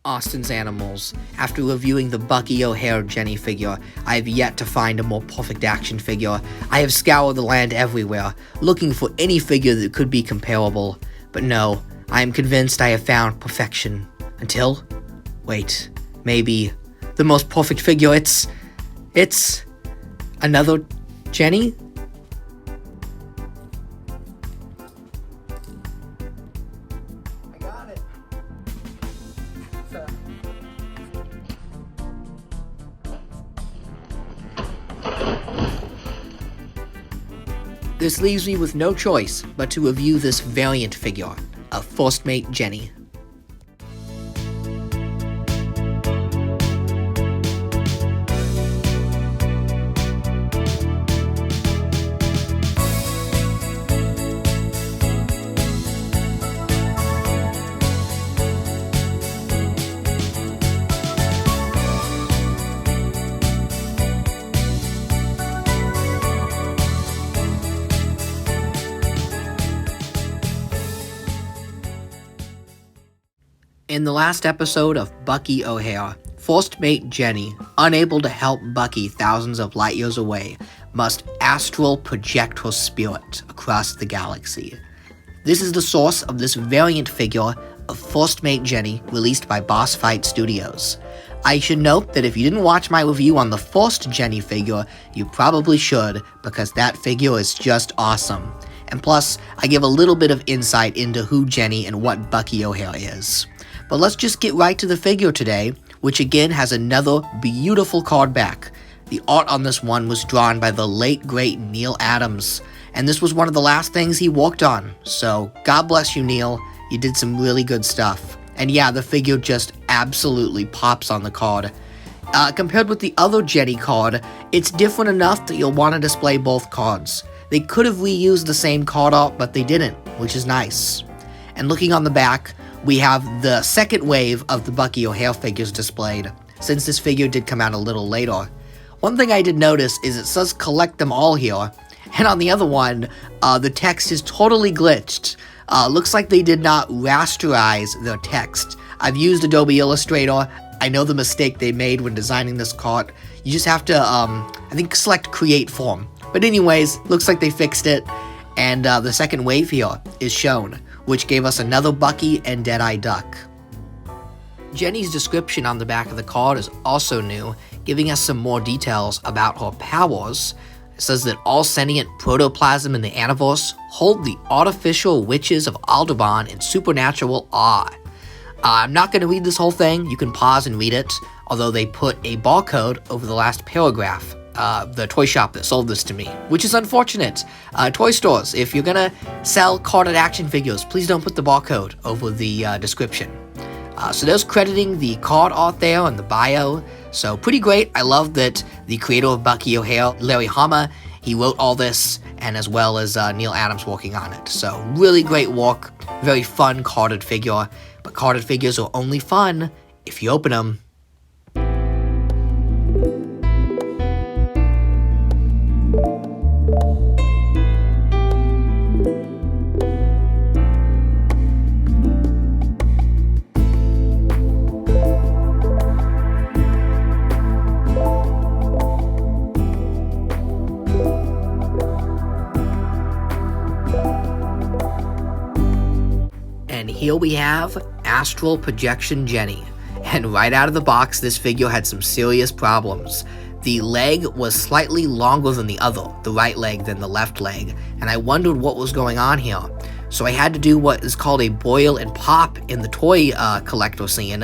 Austin's Animals. After reviewing the Bucky O'Hare Jenny figure, I have yet to find a more perfect action figure. I have scoured the land everywhere, looking for any figure that could be comparable. But no, I am convinced I have found perfection. Until... wait, maybe... the most perfect figure, it's... another Jenny? I got it. This leaves me with no choice but to review this variant figure of First Mate Jenny. In the last episode of Bucky O'Hare, First Mate Jenny, unable to help Bucky thousands of light years away, must astral project her spirit across the galaxy. This is the source of this variant figure of First Mate Jenny released by Boss Fight Studios. I should note that if you didn't watch my review on the first Jenny figure, you probably should, because that figure is just awesome. And plus, I give a little bit of insight into who Jenny and what Bucky O'Hare is. But let's just get right to the figure today, which again has another beautiful card back. The art on this one was drawn by the late great Neil Adams, and this was one of the last things he worked on, so God bless you, Neil, you did some really good stuff. And yeah, the figure just absolutely pops on the card. Compared with the other Jenny card, it's different enough that you'll want to display both cards. They could have reused the same card art, but they didn't, which is nice. And looking on the back, we have the second wave of the Bucky O'Hare figures displayed, since this figure did come out a little later. One thing I did notice is it says collect them all here, and on the other one, the text is totally glitched. Looks like they did not rasterize their text. I've used Adobe Illustrator. I know the mistake they made when designing this card. You just have to, I think, select create form. But anyways, looks like they fixed it, and the second wave here is shown, which gave us another Bucky and Deadeye Duck. Jenny's description on the back of the card is also new, giving us some more details about her powers. It says that all sentient protoplasm in the Aniverse hold the artificial witches of Aldebaran in supernatural awe. I'm not going to read this whole thing, you can pause and read it, although they put a barcode over the last paragraph. The toy shop that sold this to me, which is unfortunate. Toy stores, if you're gonna sell carded action figures, please don't put the barcode over the description. So there's crediting the card art there on the bio, so pretty great. I love that the creator of Bucky O'Hare, Larry Hama, he wrote all this, and as well as Neil Adams working on it. So really great work, very fun carded figure, but carded figures are only fun if you open them. And here we have Astral Projection Jenny. And right out of the box, this figure had some serious problems. The leg was slightly longer than the other, the right leg than the left leg, and I wondered what was going on here. So I had to do what is called a boil and pop in the toy collector scene,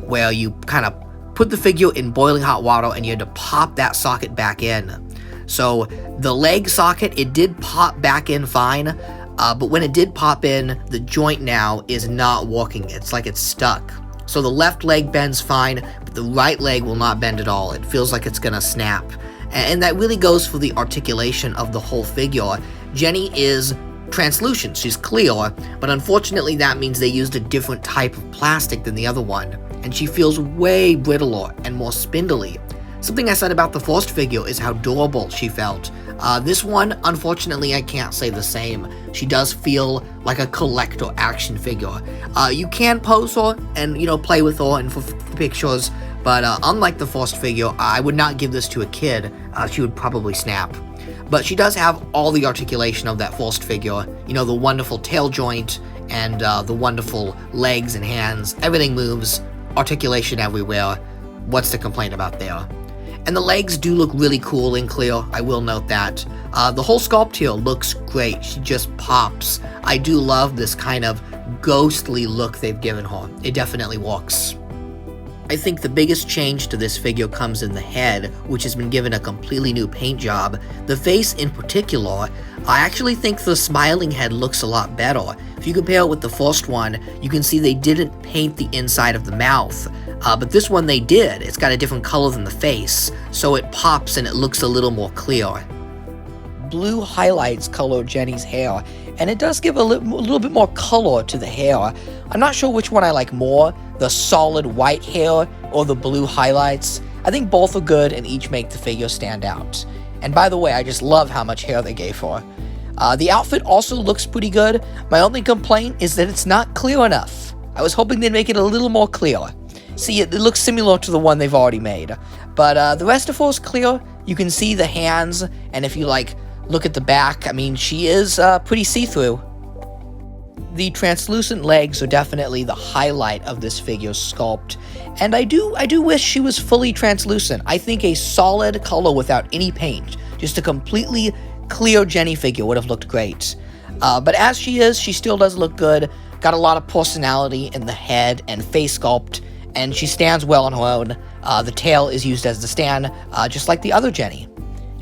where you kind of put the figure in boiling hot water and you had to pop that socket back in. So the leg socket, it did pop back in fine, but when it did pop in, the joint now is not working. It's like it's stuck. So the left leg bends fine, but the right leg will not bend at all. It feels like it's gonna snap. And that really goes for the articulation of the whole figure. Jenny is translucent, she's clear, but unfortunately that means they used a different type of plastic than the other one, and she feels way brittler and more spindly. Something I said about the first figure is how durable she felt. This one, unfortunately, I can't say the same. She does feel like a collector action figure. You can pose her and, play with her and for pictures, but unlike the first figure, I would not give this to a kid. She would probably snap. But she does have all the articulation of that first figure, the wonderful tail joint and the wonderful legs and hands. Everything moves, articulation everywhere. What's to complain about there? And the legs do look really cool and clear, I will note that. The whole sculpt here looks great, she just pops. I do love this kind of ghostly look they've given her. It definitely works. I think the biggest change to this figure comes in the head, which has been given a completely new paint job. The face in particular, I actually think the smiling head looks a lot better. If you compare it with the first one, you can see they didn't paint the inside of the mouth. But this one they did. It's got a different color than the face, so it pops and it looks a little more clear. Blue highlights color Jenny's hair, and it does give a little bit more color to the hair. I'm not sure which one I like more, the solid white hair or the blue highlights. I think both are good and each make the figure stand out. And by the way, I just love how much hair they gave her. The outfit also looks pretty good. My only complaint is that it's not clear enough. I was hoping they'd make it a little more clear. See, it looks similar to the one they've already made. But the rest of her is clear. You can see the hands, and if you look at the back, I mean, she is pretty see-through. The translucent legs are definitely the highlight of this figure's sculpt, and I do wish she was fully translucent. I think a solid color without any paint, just a completely clear Jenny figure would have looked great. But as she is, she still does look good, got a lot of personality in the head and face sculpt, and she stands well on her own. The tail is used as the stand, just like the other Jenny.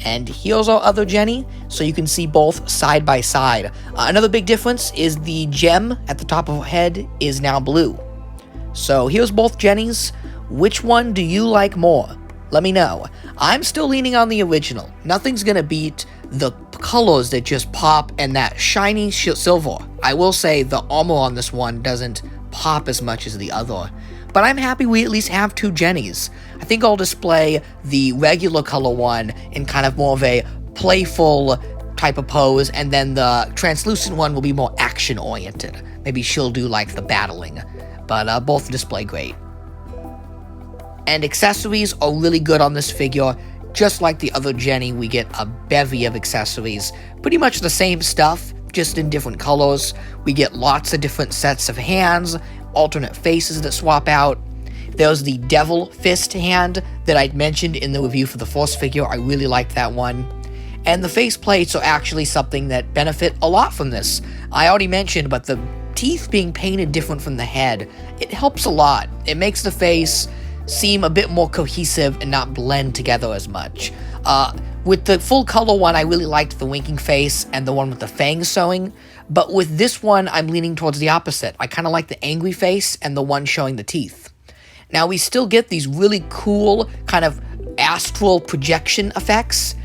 And here's our other Jenny, so you can see both side by side. Another big difference is the gem at the top of her head is now blue. So here's both Jennys. Which one do you like more? Let me know. I'm still leaning on the original. Nothing's gonna beat the colors that just pop and that shiny silver. I will say the armor on this one doesn't pop as much as the other. But I'm happy we at least have two Jennys. I think I'll display the regular color one in kind of more of a playful type of pose, and then the translucent one will be more action-oriented. Maybe she'll do the battling, but both display great. And accessories are really good on this figure. Just like the other Jenny, we get a bevy of accessories. Pretty much the same stuff, just in different colors. We get lots of different sets of hands, alternate faces that swap out. There's the devil fist hand that I'd mentioned in the review for the first figure. I really liked that one. And the face plates are actually something that benefit a lot from this. I already mentioned, but the teeth being painted different from the head, it helps a lot. It makes the face seem a bit more cohesive and not blend together as much. With the full color one, I really liked the winking face and the one with the fangs showing, but with this one, I'm leaning towards the opposite. I kind of like the angry face and the one showing the teeth. Now, we still get these really cool kind of astral projection effects.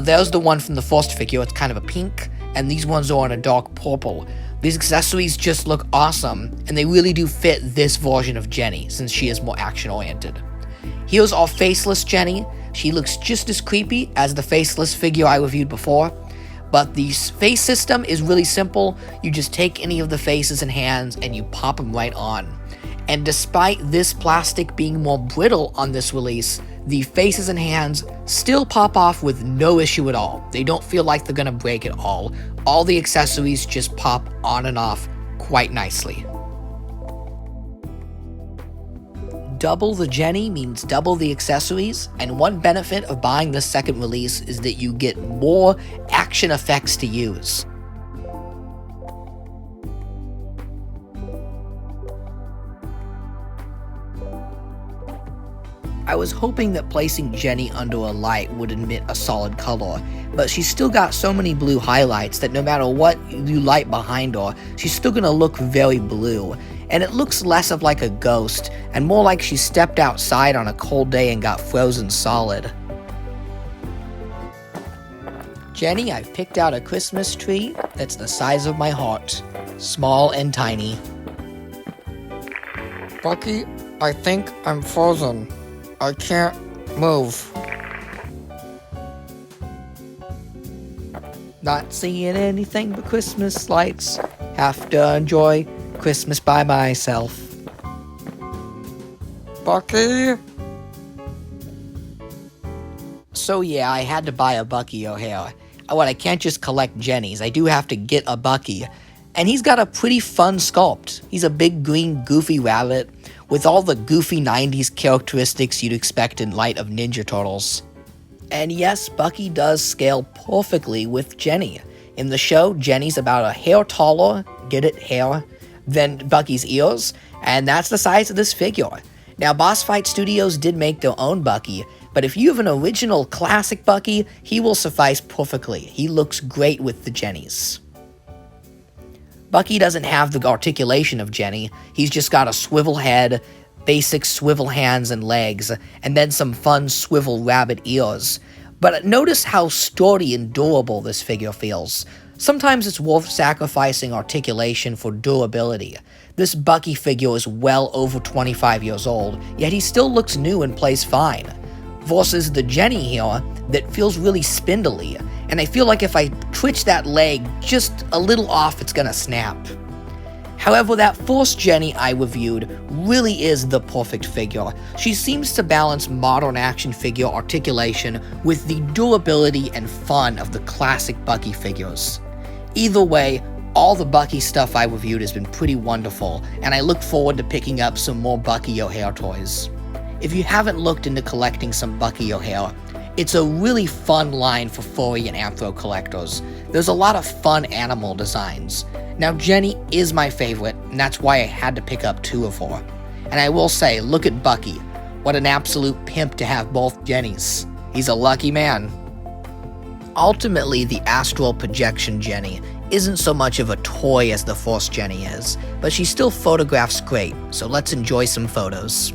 There's the one from the first figure, it's kind of a pink, and these ones are in a dark purple. These accessories just look awesome, and they really do fit this version of Jenny, since she is more action-oriented. Here's our faceless Jenny. She looks just as creepy as the faceless figure I reviewed before, but the face system is really simple. You just take any of the faces and hands and you pop them right on. And despite this plastic being more brittle on this release, the faces and hands still pop off with no issue at all. They don't feel like they're gonna break at all. All the accessories just pop on and off quite nicely. Double the Jenny means double the accessories, and one benefit of buying this second release is that you get more action effects to use. I was hoping that placing Jenny under a light would emit a solid color, but she's still got so many blue highlights that no matter what you light behind her, she's still gonna look very blue. And it looks less of like a ghost, and more like she stepped outside on a cold day and got frozen solid. Jenny, I've picked out a Christmas tree that's the size of my heart. Small and tiny. Bucky, I think I'm frozen. I can't move. Not seeing anything but Christmas lights. Have to enjoy Christmas by myself. Bucky? So yeah, I had to buy a Bucky O'Hare. I can't just collect Jennies, I do have to get a Bucky. And he's got a pretty fun sculpt. He's a big green goofy rabbit with all the goofy 90s characteristics you'd expect in light of Ninja Turtles. And yes, Bucky does scale perfectly with Jenny. In the show, Jenny's about a hair taller, get it, hair, than Bucky's ears, and that's the size of this figure. Now, Boss Fight Studios did make their own Bucky, but if you have an original classic Bucky, he will suffice perfectly. He looks great with the Jennies. Bucky doesn't have the articulation of Jenny, he's just got a swivel head, basic swivel hands and legs, and then some fun swivel rabbit ears. But notice how sturdy and durable this figure feels. Sometimes it's worth sacrificing articulation for durability. This Bucky figure is well over 25 years old, yet he still looks new and plays fine. Versus the Jenny here, that feels really spindly, and I feel like if I twitch that leg just a little off, it's gonna snap. However, that first Jenny I reviewed really is the perfect figure. She seems to balance modern action figure articulation with the durability and fun of the classic Bucky figures. Either way, all the Bucky stuff I reviewed has been pretty wonderful, and I look forward to picking up some more Bucky O'Hare toys. If you haven't looked into collecting some Bucky O'Hare, it's a really fun line for furry and anthro collectors. There's a lot of fun animal designs. Now, Jenny is my favorite, and that's why I had to pick up two of her. And I will say, look at Bucky. What an absolute pimp to have both Jennies. He's a lucky man. Ultimately, the Astral Projection Jenny isn't so much of a toy as the first Jenny is, but she still photographs great, so let's enjoy some photos.